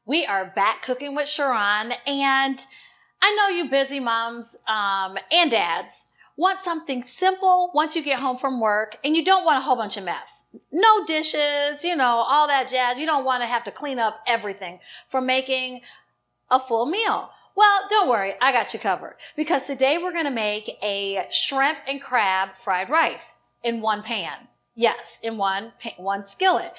We are back cooking with Sharon, and I know you busy moms and dads want something simple once you get home from work, and you don't want a whole bunch of mess. No dishes, all that jazz. You don't want to have to clean up everything for making a full meal. Well, don't worry, I got you covered, because today we're going to make a shrimp and crab fried rice in one pan. Yes, in one skillet.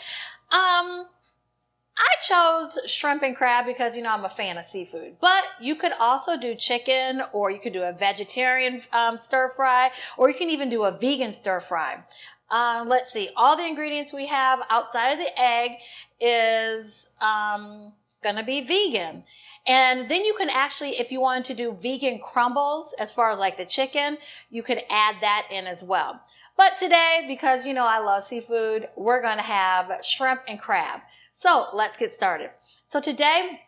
I chose shrimp and crab because, I'm a fan of seafood. But you could also do chicken, or you could do a vegetarian stir fry, or you can even do a vegan stir fry. Let's see. All the ingredients we have outside of the egg is going to be vegan. And then you can actually, if you wanted to do vegan crumbles, as far as like the chicken, you could add that in as well. But today, because I love seafood, we're going to have shrimp and crab. So let's get started. So today,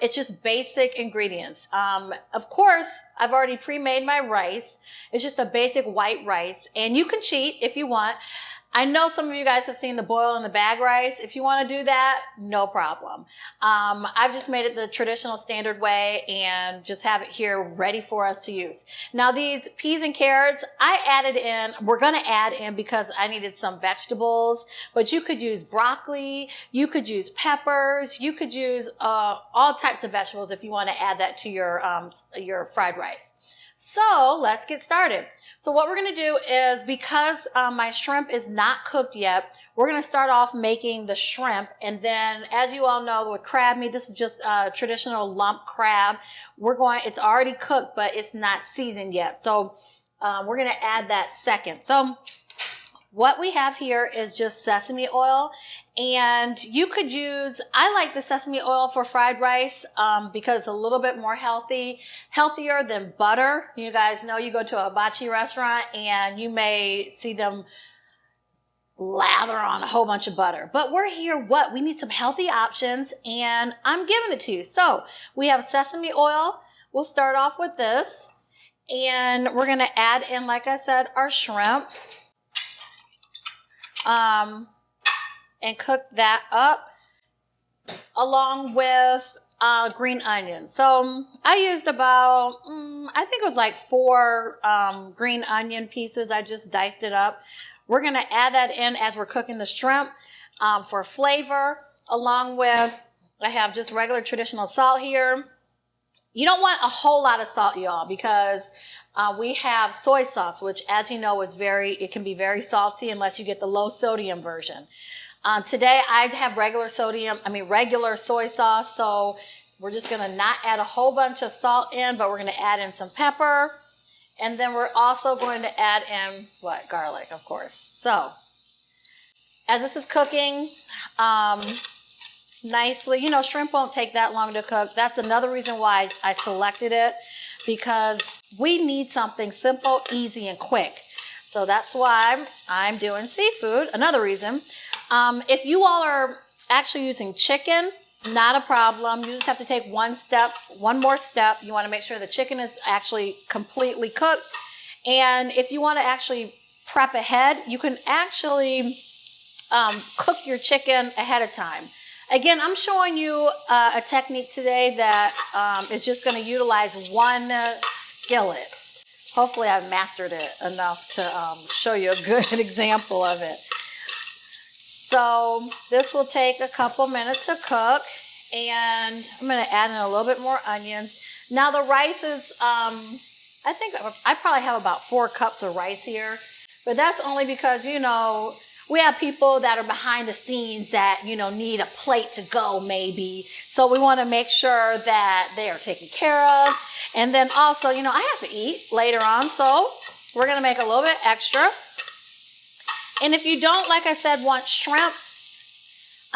it's just basic ingredients. Of course, I've already pre-made my rice. It's just a basic white rice, and you can cheat if you want. I know some of you guys have seen the boil in the bag rice. If you want to do that, no problem. I've just made it the traditional standard way and just have it here ready for us to use. Now these peas and carrots, we're going to add in because I needed some vegetables, but you could use broccoli, you could use peppers, you could use all types of vegetables if you want to add that to your fried rice. So let's get started. So what we're going to do is, because my shrimp is not cooked yet, we're going to start off making the shrimp. And then, as you all know, with crab meat, this is just traditional lump crab. It's already cooked, but it's not seasoned yet. So we're going to add that second. So what we have here is just sesame oil, and I like the sesame oil for fried rice because it's a little bit more healthier than butter. You guys know, you go to a hibachi restaurant and you may see them lather on a whole bunch of butter. But we're here, we need some healthy options, and I'm giving it to you. So we have sesame oil. We'll start off with this, and we're going to add in, like I said, our shrimp. And cook that up along with green onions. So I used about, I think it was like 4 green onion pieces. I just diced it up. We're going to add that in as we're cooking the shrimp for flavor, along with, I have just regular traditional salt here. You don't want a whole lot of salt, y'all, because we have soy sauce, which, as you know, it can be very salty unless you get the low sodium version. Today I have regular soy sauce, so we're just going to not add a whole bunch of salt in, but we're going to add in some pepper, and then we're also going to add in, garlic, of course. So as this is cooking nicely, shrimp won't take that long to cook. That's another reason why I selected it, because we need something simple, easy, and quick. So that's why I'm doing seafood. Another reason. If you all are actually using chicken, not a problem. You just have to take one more step. You want to make sure the chicken is actually completely cooked. And if you want to actually prep ahead, you can actually cook your chicken ahead of time. Again, I'm showing you a technique today that is just going to utilize one skillet. Hopefully I've mastered it enough to show you a good example of it. So this will take a couple minutes to cook, and I'm going to add in a little bit more onions. Now the rice is, I think I probably have about 4 cups of rice here, but that's only because, we have people that are behind the scenes that, need a plate to go maybe. So we want to make sure that they are taken care of. And then also, I have to eat later on, so we're going to make a little bit extra. And if you don't, like I said, want shrimp,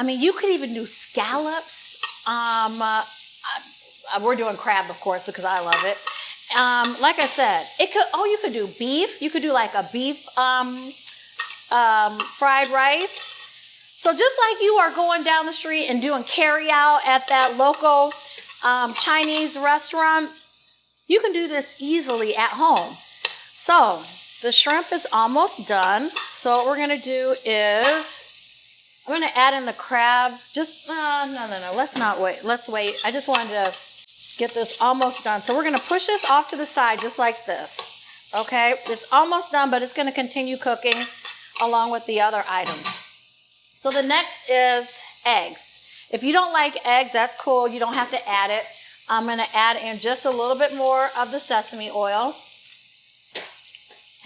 you could even do scallops. We're doing crab, of course, because I love it. Like I said, you could do beef. You could do like a beef fried rice. So just like you are going down the street and doing carry out at that local Chinese restaurant, you can do this easily at home. So the shrimp is almost done. So what we're going to do is I'm going to add in the crab. Just, no. Let's not wait. Let's wait. I just wanted to get this almost done. So we're going to push this off to the side just like this. Okay? It's almost done, but it's going to continue cooking along with the other items. So the next is eggs. If you don't like eggs, that's cool. You don't have to add it. I'm going to add in just a little bit more of the sesame oil.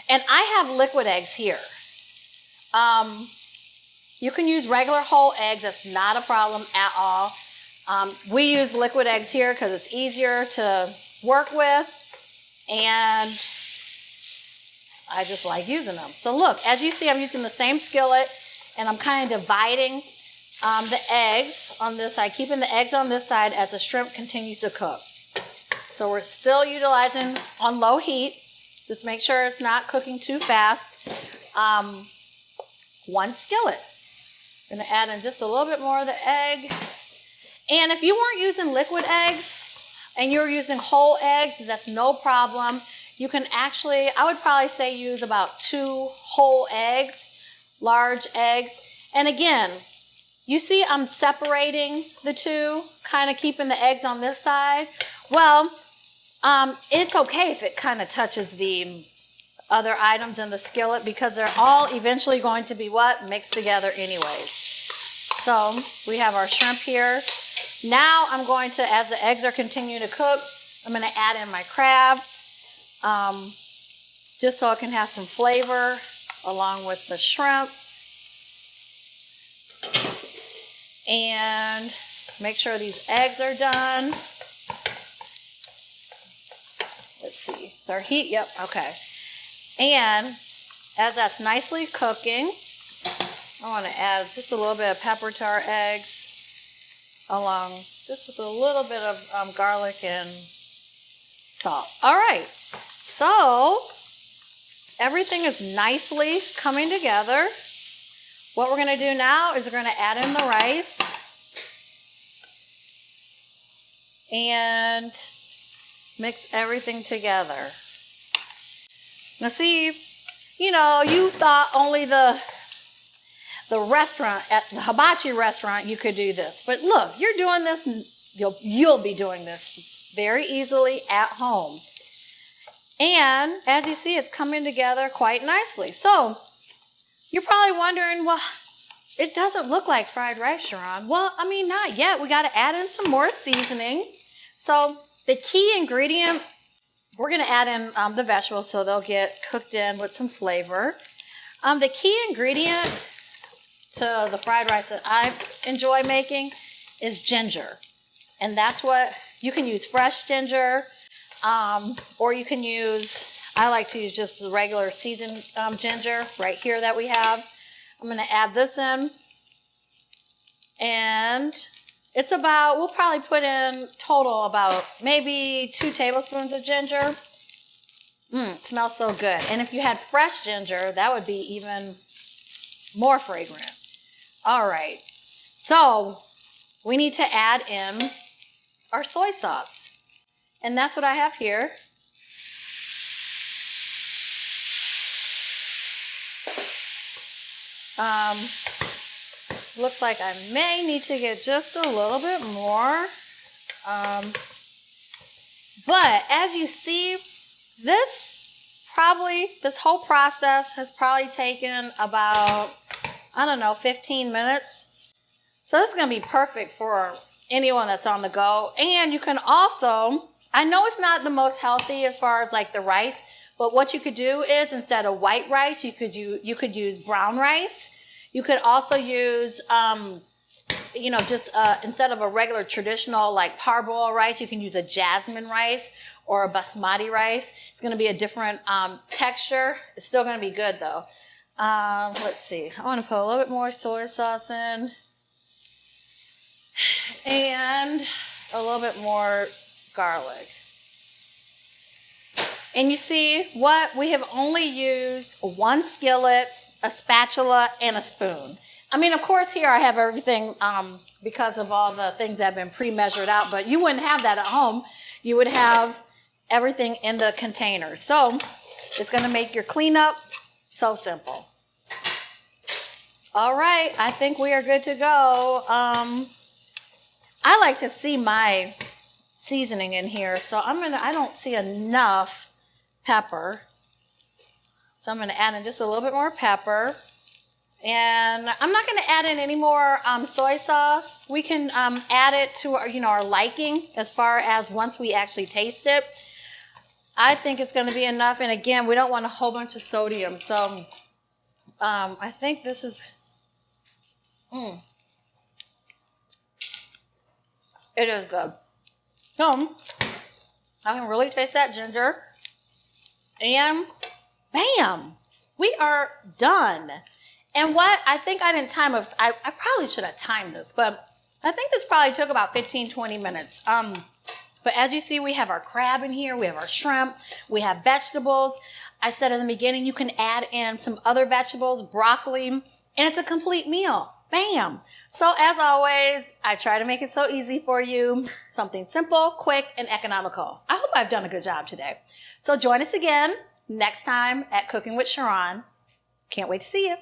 And I have liquid eggs here. You can use regular whole eggs. That's not a problem at all. We use liquid eggs here because it's easier to work with. And I just like using them. So look, as you see, I'm using the same skillet. And I'm kind of dividing the eggs on this side, keeping the eggs on this side as the shrimp continues to cook. So we're still utilizing on low heat. Just make sure it's not cooking too fast. One skillet. I'm gonna add in just a little bit more of the egg. And if you weren't using liquid eggs and you're using whole eggs, that's no problem. You can actually, I would probably say use about 2 whole eggs, large eggs. And again, you see I'm separating the two, kind of keeping the eggs on this side. Well, it's okay if it kind of touches the other items in the skillet because they're all eventually going to be what? Mixed together anyways. So we have our shrimp here. Now I'm going to, as the eggs are continuing to cook, I'm going to add in my crab just so it can have some flavor along with the shrimp. And make sure these eggs are done. Let's see, is our heat? Yep, okay. And as that's nicely cooking, I want to add just a little bit of pepper to our eggs, along just with a little bit of garlic and salt. All right, so everything is nicely coming together. What we're going to do now is we're going to add in the rice and mix everything together. Now see, you know, you thought only the restaurant, at the hibachi restaurant, you could do this. But look, you're doing this, and you'll be doing this very easily at home. And as you see, it's coming together quite nicely. So you're probably wondering, well, it doesn't look like fried rice, Sharon. Well, I mean, not yet. We got to add in some more seasoning. So the key ingredient, we're going to add in the vegetables so they'll get cooked in with some flavor. The key ingredient to the fried rice that I enjoy making is ginger. And that's what, you can use fresh ginger, or you can use, I like to use just the regular seasoned ginger right here that we have. I'm going to add this in. And it's about, we'll probably put in total about maybe 2 tablespoons of ginger. It smells so good. And if you had fresh ginger, that would be even more fragrant. All right. So we need to add in our soy sauce. And that's what I have here. Looks like I may need to get just a little bit more. But as you see, this whole process has probably taken about, I don't know, 15 minutes. So this is going to be perfect for anyone that's on the go. And you can also, I know it's not the most healthy as far as like the rice, but what you could do is instead of white rice, you could use brown rice. You could also use, instead of a regular traditional like parboiled rice, you can use a jasmine rice or a basmati rice. It's going to be a different texture. It's still going to be good though. Let's see. I want to put a little bit more soy sauce in and a little bit more garlic. And you see what? We have only used 1 skillet, a spatula, and a spoon. I mean, of course, here I have everything because of all the things that have been pre-measured out, but you wouldn't have that at home. You would have everything in the container. So it's going to make your cleanup so simple. All right, I think we are good to go. I like to see my seasoning in here, so I don't see enough pepper. So I'm gonna add in just a little bit more pepper. And I'm not gonna add in any more soy sauce. We can add it to our, our liking as far as once we actually taste it. I think it's gonna be enough. And again, we don't want a whole bunch of sodium. So I think this is, it is good. So I can really taste that ginger. And bam, we are done. And what I think I didn't time it, I probably should have timed this, but I think this probably took about 15, 20 minutes. But as you see, we have our crab in here, we have our shrimp, we have vegetables. I said in the beginning, you can add in some other vegetables, broccoli, and it's a complete meal. Bam. So as always, I try to make it so easy for you. Something simple, quick, and economical. I hope I've done a good job today. So join us again next time at Cooking with Sharon. Can't wait to see you.